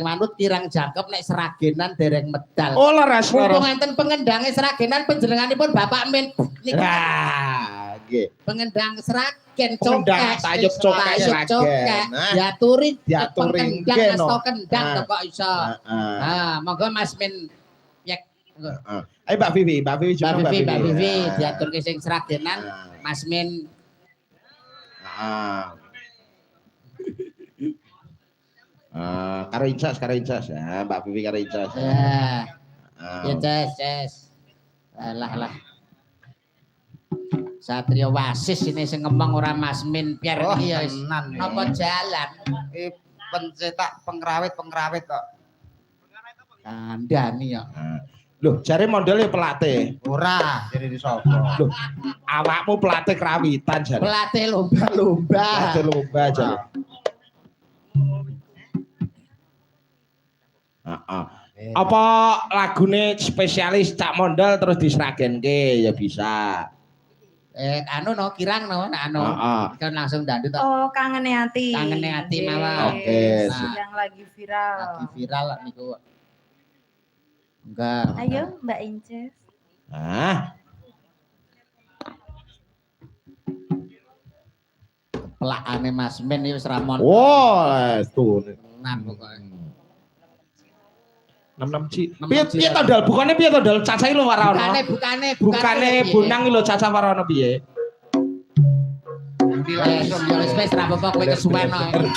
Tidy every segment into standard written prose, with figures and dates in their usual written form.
manut kirang jangkep nek seragenan dereng medal. Oh leres. Mumpung enten pengendange seragenan panjenenganipun Bapak Min. Nah, nggih. Pengendang seragen Pengendang tayub cokek seragen. Diaturi nggih no. Kendang kok iso. Monggo Mas Min yek. Ayo Mbak Vivi juga Mbak Vivi diaturke sing seragenan Mas Min. Karo Icas ya, Mbak Vivi karo Icas. Ya Ces. Alah. Satrio Wasis ini sing ngomong ora Mas Min Pier iki ya napa jalan. Pencetak pengrawit kok. Kandhani ya. Loh, jare modele pelatih. Ora, jadi di sapa. Loh, awakmu pelatih kerawitan jare. Pelatih lomba-lomba. Pelatih lomba jare. Apa lagune spesialis Cak Mondal terus diseragenke ya bisa. Anu no kirang no anu. Kan langsung dandut. Oh, kangene ati. Kangene ati mawon. Oke. Sedang lagi viral. Lagi viral niku. Enggak. Ayo Mbak Inces. Pelakane Mas Min iki wis ramon. Wah, tuh. Nan pokoke. 66 Ci. Piye to Dal? Bukane piye to Dal? Cacahe lho ora ono. Bukane bonang lho caca ora ono piye? Wis ra apa-apa kowe kesuwen kok.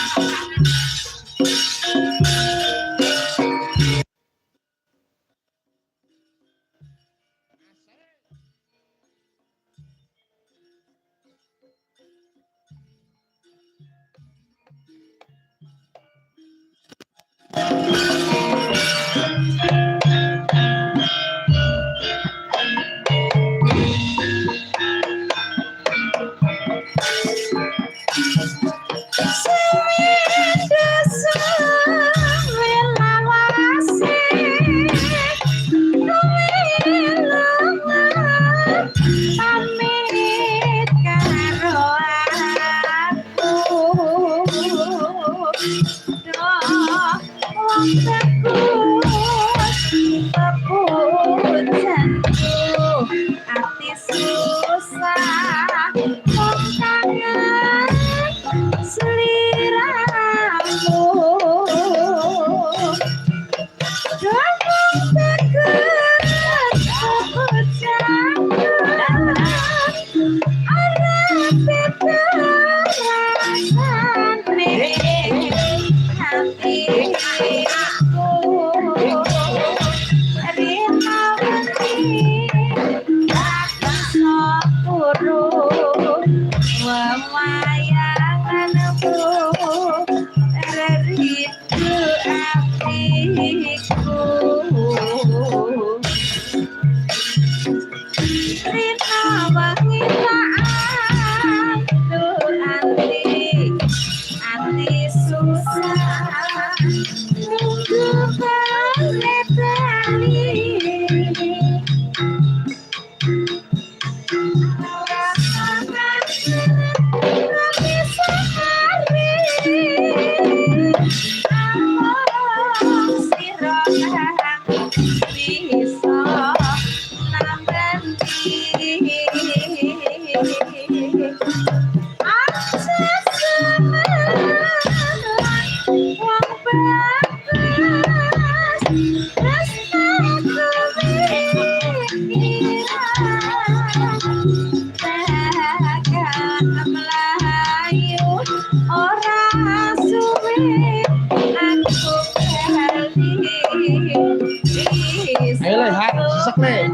Ayo lihat, sesek nih.